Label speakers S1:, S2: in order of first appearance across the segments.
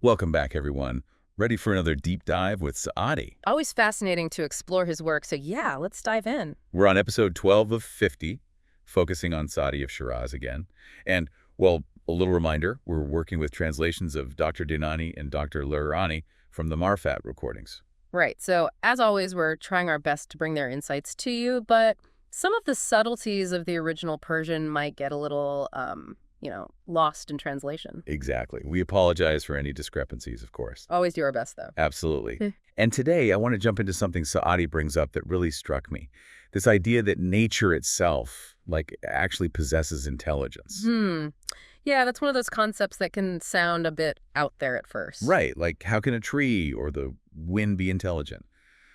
S1: Welcome back, everyone. Ready for another deep dive with Saadi?
S2: Always fascinating to explore his work, so yeah, let's dive in.
S1: We're on episode 12 of 50, focusing on Saadi of Shiraz again. And, well, a little reminder, we're working with translations of Dr. Dinani and Dr. Larijani from the Marfat recordings.
S2: Right, so as always, we're trying our best to bring their insights to you, but some of the subtleties of the original Persian might get a little, lost in translation.
S1: Exactly. We apologize for any discrepancies, of course.
S2: Always do our best, though.
S1: Absolutely. And today, I want to jump into something Saadi brings up that really struck me. This idea that nature itself, actually possesses intelligence.
S2: Yeah, that's one of those concepts that can sound a bit out there at first.
S1: Right, like how can a tree or the wind be intelligent?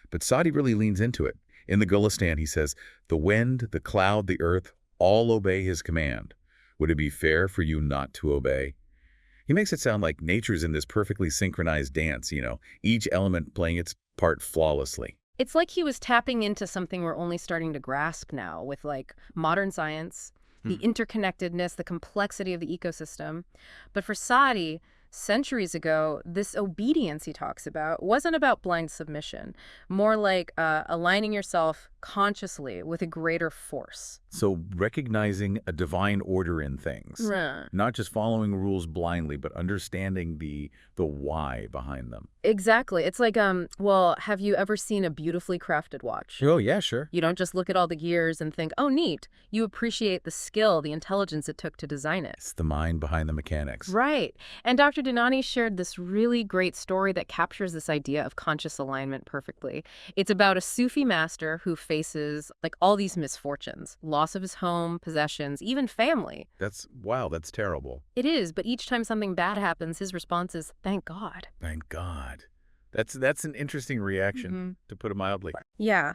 S1: But Saadi really leans into it. In the Gulistan, he says, the wind, the cloud, the earth, all obey his command. Would it be fair for you not to obey? He makes it sound like nature's in this perfectly synchronized dance, each element playing its part flawlessly.
S2: It's like he was tapping into something we're only starting to grasp now with, modern science, the interconnectedness, the complexity of the ecosystem. But for Saadi, centuries ago, this obedience he talks about wasn't about blind submission, more like aligning yourself consciously with a greater force.
S1: So recognizing a divine order in things, not just following rules blindly, but understanding the why behind them.
S2: Exactly. It's like, have you ever seen a beautifully crafted watch?
S1: Oh, yeah, sure.
S2: You don't just look at all the gears and think, oh, neat. You appreciate the skill, the intelligence it took to design it.
S1: It's the mind behind the mechanics.
S2: Right. And Dr. Dinani shared this really great story that captures this idea of conscious alignment perfectly. It's about a Sufi master who faces all these misfortunes, loss of his home, possessions, even family.
S1: Wow, that's terrible.
S2: It is, but each time something bad happens, his response is, thank God.
S1: Thank God. That's an interesting reaction, to put it mildly.
S2: Yeah,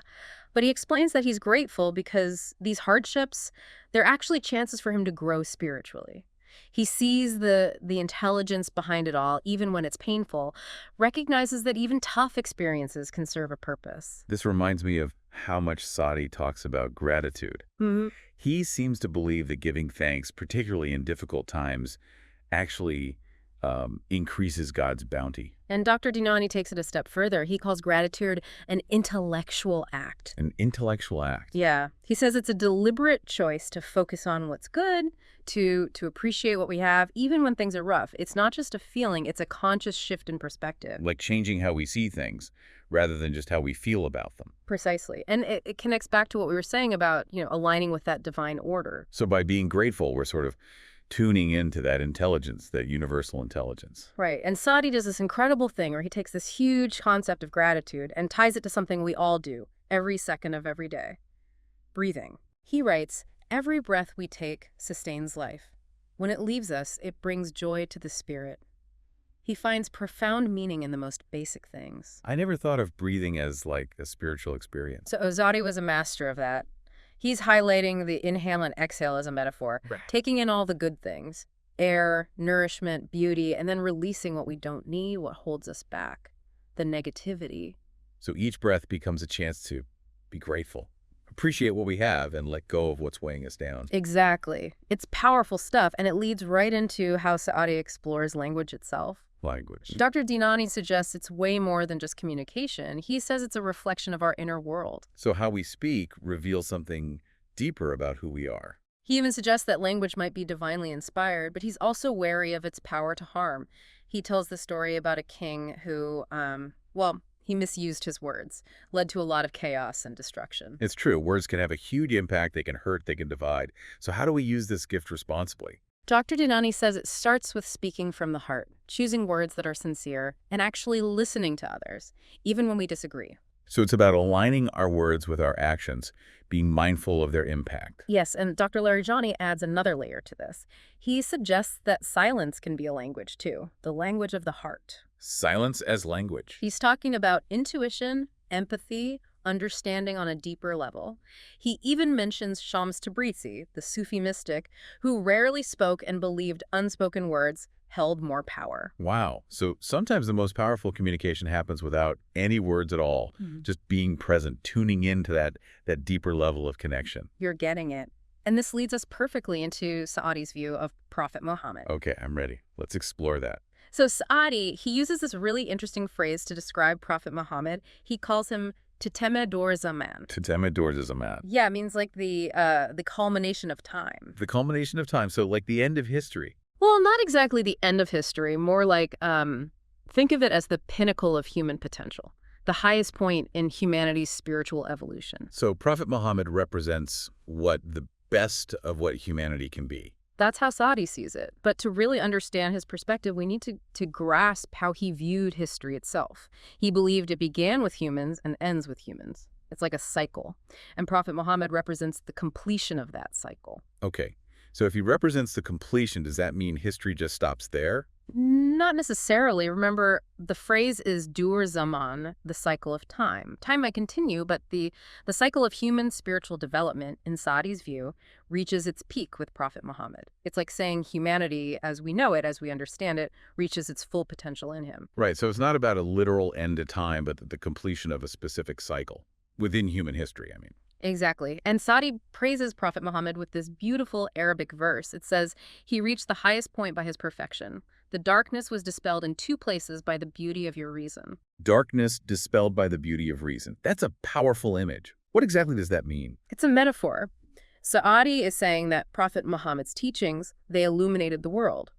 S2: but he explains that he's grateful because these hardships, they're actually chances for him to grow spiritually. He sees the intelligence behind it all, even when it's painful, recognizes that even tough experiences can serve a purpose.
S1: This reminds me of how much Saadi talks about gratitude. He seems to believe that giving thanks, particularly in difficult times, actually increases God's bounty.
S2: And Dr. Dinani takes it a step further. He calls gratitude an intellectual act.
S1: An intellectual act.
S2: Yeah. He says it's a deliberate choice to focus on what's good, to appreciate what we have, even when things are rough. It's not just a feeling, it's a conscious shift in perspective.
S1: Like changing how we see things, rather than just how we feel about them.
S2: Precisely. And it connects back to what we were saying about, aligning with that divine order.
S1: So by being grateful, we're sort of tuning into that intelligence, that universal intelligence.
S2: Right. And Saadi does this incredible thing where he takes this huge concept of gratitude and ties it to something we all do every second of every day. Breathing. He writes, every breath we take sustains life. When it leaves us, it brings joy to the spirit. He finds profound meaning in the most basic things.
S1: I never thought of breathing as like a spiritual experience.
S2: So Saadi was a master of that. He's highlighting the inhale and exhale as a metaphor, taking in all the good things, air, nourishment, beauty, and then releasing what we don't need, what holds us back, the negativity.
S1: So each breath becomes a chance to be grateful, appreciate what we have, and let go of what's weighing us down.
S2: Exactly. It's powerful stuff, and it leads right into how Saadi explores language itself.
S1: Language.
S2: Dr. Dinani suggests it's way more than just communication. He says it's a reflection of our inner world.
S1: So how we speak reveals something deeper about who we are.
S2: He even suggests that language might be divinely inspired, but he's also wary of its power to harm. He tells the story about a king who, he misused his words, led to a lot of chaos and destruction.
S1: It's true. Words can have a huge impact. They can hurt. They can divide. So how do we use this gift responsibly?
S2: Dr. Dinani says it starts with speaking from the heart, choosing words that are sincere, and actually listening to others, even when we disagree.
S1: So it's about aligning our words with our actions, being mindful of their impact.
S2: Yes, and Dr. Larijani adds another layer to this. He suggests that silence can be a language too, the language of the heart.
S1: Silence as language.
S2: He's talking about intuition, empathy, understanding on a deeper level. He even mentions Shams Tabrizi, the Sufi mystic, who rarely spoke and believed unspoken words held more power.
S1: Wow. So sometimes the most powerful communication happens without any words at all, just being present, tuning into that deeper level of connection.
S2: You're getting it. And this leads us perfectly into Saadi's view of Prophet Muhammad.
S1: Okay, I'm ready. Let's explore that.
S2: So Saadi, he uses this really interesting phrase to describe Prophet Muhammad. He calls him Teteme Dor Zaman.
S1: Teteme Dor Zaman.
S2: Yeah, it means like the culmination of time.
S1: The culmination of time, so like the end of history.
S2: Well, not exactly the end of history, more like think of it as the pinnacle of human potential, the highest point in humanity's spiritual evolution.
S1: So Prophet Muhammad represents the best of what humanity can be.
S2: That's how Saadi sees it. But to really understand his perspective, we need to grasp how he viewed history itself. He believed it began with humans and ends with humans. It's like a cycle. And Prophet Muhammad represents the completion of that cycle.
S1: Okay. So if he represents the completion, does that mean history just stops there?
S2: Not necessarily. Remember, the phrase is dur zaman, the cycle of time. Time might continue, but the cycle of human spiritual development, in Saadi's view, reaches its peak with Prophet Muhammad. It's like saying humanity, as we know it, as we understand it, reaches its full potential in him.
S1: Right. So it's not about a literal end to time, but the completion of a specific cycle within human history, I mean.
S2: Exactly. And Saadi praises Prophet Muhammad with this beautiful Arabic verse. It says, he reached the highest point by his perfection. The darkness was dispelled in two places by the beauty of your reason.
S1: Darkness dispelled by the beauty of reason. That's a powerful image. What exactly does that mean?
S2: It's a metaphor. Saadi is saying that Prophet Muhammad's teachings, they illuminated the world.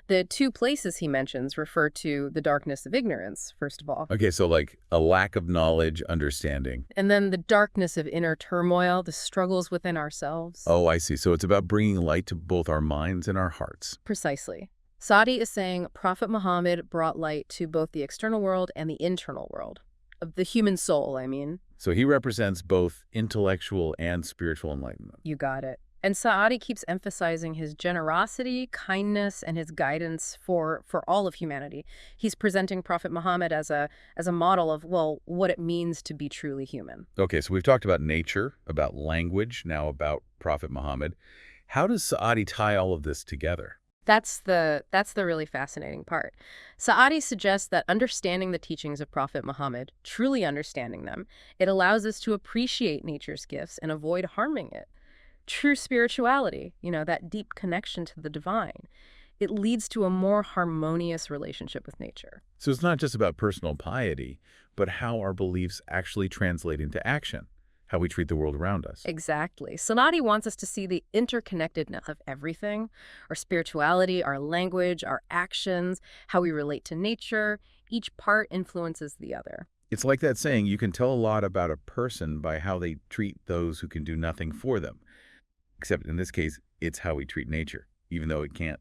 S2: The two places he mentions refer to the darkness of ignorance, first of all.
S1: Okay, so like a lack of knowledge, understanding.
S2: And then the darkness of inner turmoil, the struggles within ourselves.
S1: Oh, I see. So it's about bringing light to both our minds and our hearts.
S2: Precisely. Saadi is saying Prophet Muhammad brought light to both the external world and the internal world. Of the human soul, I mean.
S1: So he represents both intellectual and spiritual enlightenment.
S2: You got it. And Saadi keeps emphasizing his generosity, kindness, and his guidance for all of humanity. He's presenting Prophet Muhammad as a model of, well, what it means to be truly human.
S1: Okay, so we've talked about nature, about language, now about Prophet Muhammad. How does Saadi tie all of this together?
S2: That's the really fascinating part. Saadi suggests that understanding the teachings of Prophet Muhammad, truly understanding them, it allows us to appreciate nature's gifts and avoid harming it. True spirituality, that deep connection to the divine, it leads to a more harmonious relationship with nature.
S1: So it's not just about personal piety, but how our beliefs actually translate into action, how we treat the world around us.
S2: Exactly. Saadi wants us to see the interconnectedness of everything, our spirituality, our language, our actions, how we relate to nature. Each part influences the other.
S1: It's like that saying, you can tell a lot about a person by how they treat those who can do nothing for them. Except in this case, it's how we treat nature, even though it can't,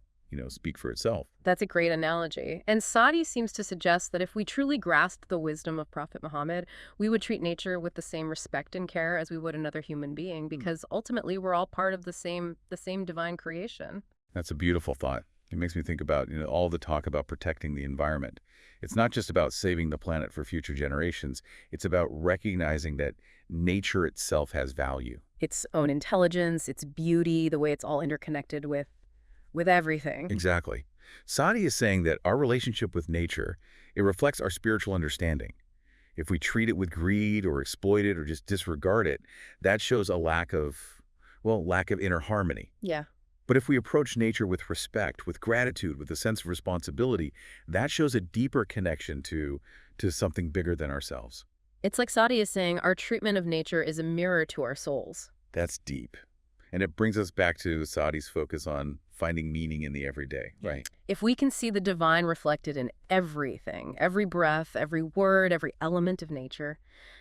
S1: speak for itself.
S2: That's a great analogy. And Saadi seems to suggest that if we truly grasped the wisdom of Prophet Muhammad, we would treat nature with the same respect and care as we would another human being, because ultimately we're all part of the same divine creation.
S1: That's a beautiful thought. It makes me think about, all the talk about protecting the environment. It's not just about saving the planet for future generations. It's about recognizing that nature itself has value.
S2: Its own intelligence, its beauty, the way it's all interconnected with everything.
S1: Exactly. Saadi is saying that our relationship with nature, it reflects our spiritual understanding. If we treat it with greed or exploit it or just disregard it, that shows a lack of inner harmony.
S2: Yeah.
S1: But if we approach nature with respect, with gratitude, with a sense of responsibility, that shows a deeper connection to something bigger than ourselves.
S2: It's like Saadi is saying our treatment of nature is a mirror to our souls.
S1: That's deep. And it brings us back to Saadi's focus on finding meaning in the everyday, right?
S2: If we can see the divine reflected in everything, every breath, every word, every element of nature,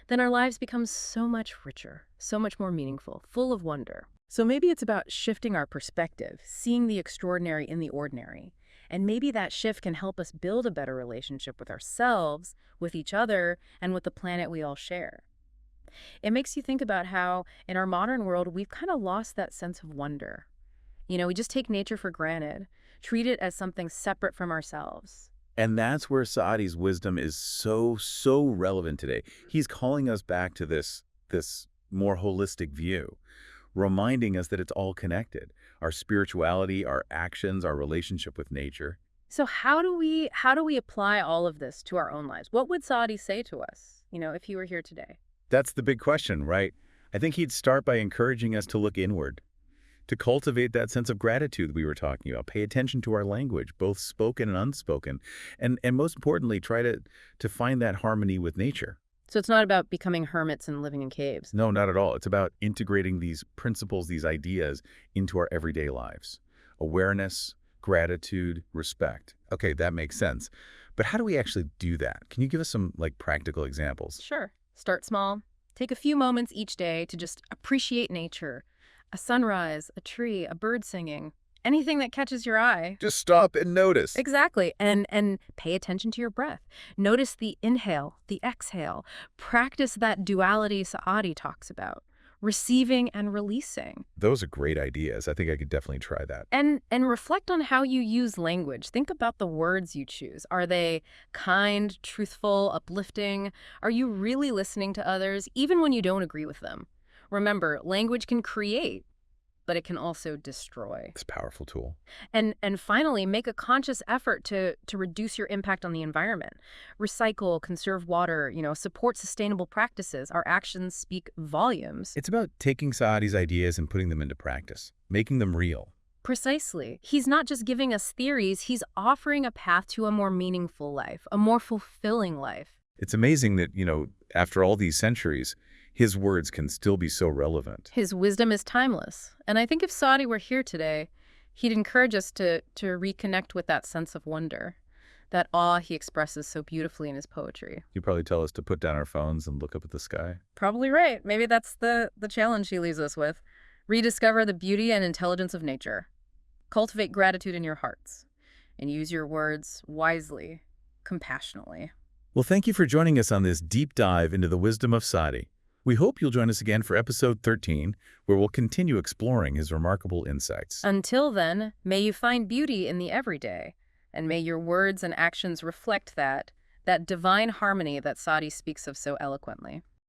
S2: then our lives become so much richer, so much more meaningful, full of wonder. So maybe it's about shifting our perspective, seeing the extraordinary in the ordinary. And maybe that shift can help us build a better relationship with ourselves, with each other, and with the planet we all share. It makes you think about how, in our modern world, we've kind of lost that sense of wonder. We just take nature for granted, treat it as something separate from ourselves.
S1: And that's where Saadi's wisdom is so relevant today. He's calling us back to this more holistic view, reminding us that it's all connected. Our spirituality, our actions, our relationship with nature.
S2: So how do we apply all of this to our own lives? What would Saadi say to us, if he were here today?
S1: That's the big question, right? I think he'd start by encouraging us to look inward, to cultivate that sense of gratitude we were talking about. Pay attention to our language, both spoken and unspoken. And most importantly, try to find that harmony with nature.
S2: So it's not about becoming hermits and living in caves.
S1: No, not at all. It's about integrating these principles, these ideas into our everyday lives. Awareness, gratitude, respect. Okay, that makes sense. But how do we actually do that? Can you give us some practical examples?
S2: Sure. Start small. Take a few moments each day to just appreciate nature. A sunrise, a tree, a bird singing, anything that catches your eye.
S1: Just stop and notice.
S2: Exactly. And pay attention to your breath. Notice the inhale, the exhale. Practice that duality Saadi talks about. Receiving and releasing.
S1: Those are great ideas. I think I could definitely try that.
S2: And reflect on how you use language. Think about the words you choose. Are they kind, truthful, uplifting? Are you really listening to others, even when you don't agree with them? Remember, language can create, but it can also destroy.
S1: It's a powerful tool.
S2: And finally, make a conscious effort to reduce your impact on the environment. Recycle, conserve water, support sustainable practices. Our actions speak volumes.
S1: It's about taking Saadi's ideas and putting them into practice, making them real.
S2: Precisely. He's not just giving us theories, he's offering a path to a more meaningful life, a more fulfilling life.
S1: It's amazing that, after all these centuries, his words can still be so relevant.
S2: His wisdom is timeless. And I think if Saadi were here today, he'd encourage us to reconnect with that sense of wonder, that awe he expresses so beautifully in his poetry.
S1: He'd probably tell us to put down our phones and look up at the sky.
S2: Probably right. Maybe that's the challenge he leaves us with. Rediscover the beauty and intelligence of nature. Cultivate gratitude in your hearts. And use your words wisely, compassionately.
S1: Well, thank you for joining us on this deep dive into the wisdom of Saadi. We hope you'll join us again for episode 13, where we'll continue exploring his remarkable insights.
S2: Until then, may you find beauty in the everyday, and may your words and actions reflect that divine harmony that Saadi speaks of so eloquently.